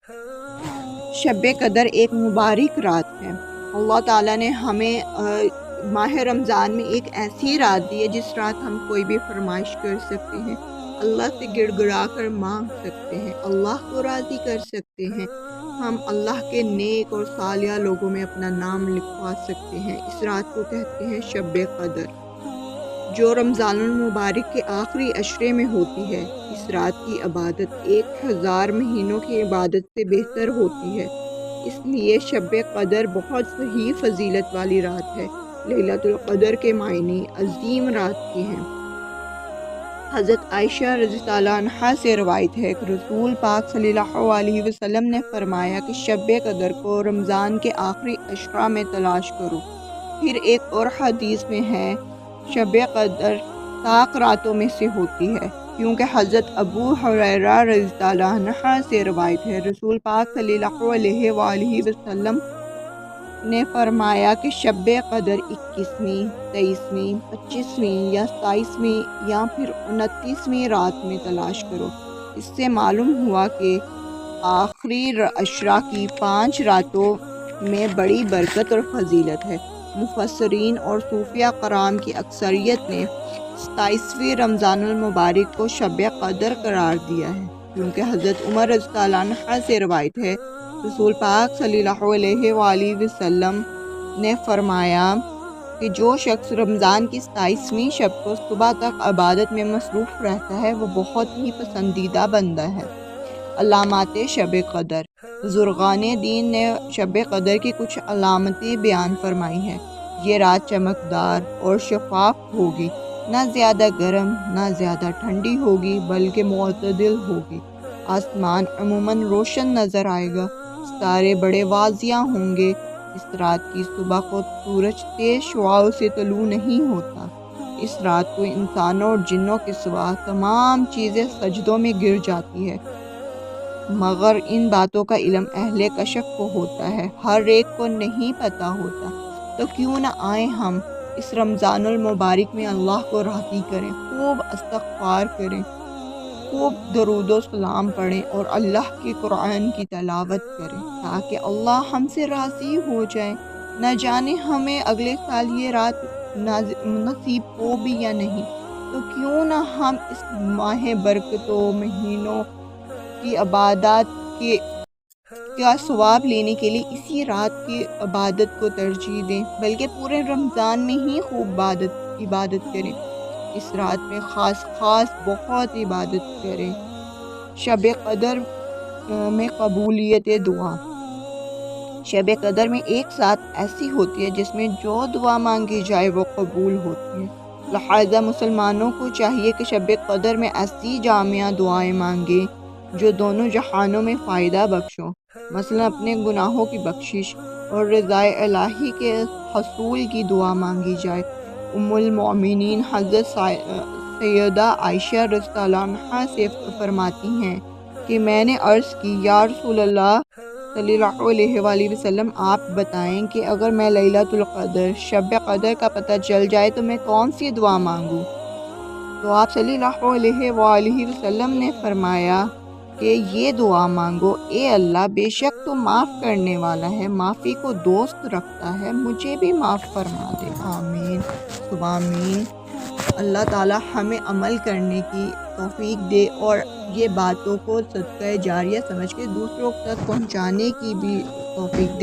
شب قدر ایک مبارک رات ہے۔ اللہ تعالیٰ نے ہمیں ماہ رمضان میں ایک ایسی رات دی ہے جس رات ہم کوئی بھی فرمائش کر سکتے ہیں، اللہ سے گڑ گڑا کر مانگ سکتے ہیں، اللہ کو راضی کر سکتے ہیں، ہم اللہ کے نیک اور صالح لوگوں میں اپنا نام لکھوا سکتے ہیں۔ اس رات کو کہتے ہیں شب قدر، جو رمضان المبارک کے آخری عشرے میں ہوتی ہے۔ اس رات کی عبادت 1000 مہینوں کی عبادت سے بہتر ہوتی ہے، اس لیے شب قدر بہت ہی فضیلت والی رات ہے۔ لیلۃ القدر کے معنی عظیم رات کے ہیں۔ حضرت عائشہ رضی اللہ عنہا سے روایت ہے کہ رسول پاک صلی اللہ علیہ وسلم نے فرمایا کہ شب قدر کو رمضان کے آخری عشرہ میں تلاش کرو۔ پھر ایک اور حدیث میں ہے شب قدر طاق راتوں میں سے ہوتی ہے، کیونکہ حضرت ابو ہریرہ رضی اللہ عنہ سے روایت ہے رسول پاک صلی اللہ علیہ وآلہ وسلم نے فرمایا کہ شب قدر 21ویں، 23ویں، 25ویں یا 27ویں یا پھر 29ویں رات میں تلاش کرو۔ اس سے معلوم ہوا کہ آخری عشرہ کی 5 راتوں میں بڑی برکت اور فضیلت ہے۔ مفسرین اور صوفیہ کرام کی اکثریت نے 27ویں رمضان المبارک کو شب قدر قرار دیا ہے، کیونکہ حضرت عمر رضی اللہ عنہ سے روایت ہے رسول پاک صلی اللہ علیہ وآلہ وسلم نے فرمایا کہ جو شخص رمضان کی 27ویں شب کو صبح تک عبادت میں مصروف رہتا ہے وہ بہت ہی پسندیدہ بندہ ہے۔ علامات شب قدر۔ بزرگان دین نے شب قدر کی کچھ علامتیں بیان فرمائی ہیں۔ یہ رات چمکدار اور شفاف ہوگی، نہ زیادہ گرم نہ زیادہ ٹھنڈی ہوگی بلکہ معتدل ہوگی۔ آسمان عموماً روشن نظر آئے گا، ستارے بڑے واضح ہوں گے۔ اس رات کی صبح کو سورج تیز شعاعوں سے طلوع نہیں ہوتا۔ اس رات کو انسانوں اور جنوں کے سوا تمام چیزیں سجدوں میں گر جاتی ہے، مگر ان باتوں کا علم اہل کشف کو ہوتا ہے، ہر ایک کو نہیں پتہ ہوتا۔ تو کیوں نہ آئیں ہم اس رمضان المبارک میں اللہ کو راضی کریں، خوب استغفار کریں، خوب درود و سلام پڑھیں اور اللہ کی قرآن کی تلاوت کریں تاکہ اللہ ہم سے راضی ہو جائے۔ نہ جانے ہمیں اگلے سال یہ رات نصیب ہو بھی یا نہیں، تو کیوں نہ ہم اس ماہ برکتوں مہینوں کی عبادات کا ثواب لینے کے لیے اسی رات کی عبادت کو ترجیح دیں، بلکہ پورے رمضان میں ہی خوب عبادت کریں۔ اس رات میں خاص بہت عبادت کریں۔ شب قدر میں قبولیت دعا۔ شب قدر میں ایک ساتھ ایسی ہوتی ہے جس میں جو دعا مانگی جائے وہ قبول ہوتی ہے، لہٰذا مسلمانوں کو چاہیے کہ شب قدر میں ایسی جامع دعائیں مانگیں جو دونوں جہانوں میں فائدہ بخش ہوں۔ مثلا اپنے گناہوں کی بخشش اور رضائے الہی کے حصول کی دعا مانگی جائے۔ ام المؤمنین حضرت سیدہ عائشہ رضی اللہ عنہا سے فرماتی ہیں کہ میں نے عرض کی یا رسول اللہ صلی اللہ علیہ وآلہ وسلم، آپ بتائیں کہ اگر میں لیلۃ القدر شب قدر کا پتہ چل جائے تو میں کون سی دعا مانگوں؟ تو آپ صلی اللہ علیہ وآلہ وسلم نے فرمایا کہ یہ دعا مانگو، اے اللہ بے شک تو معاف کرنے والا ہے، معافی کو دوست رکھتا ہے، مجھے بھی معاف فرما دے۔ آمین ثم آمین۔ اللہ تعالی ہمیں عمل کرنے کی توفیق دے اور یہ باتوں کو صدقہ جاریہ سمجھ کے دوسروں تک پہنچانے کی بھی توفیق دے۔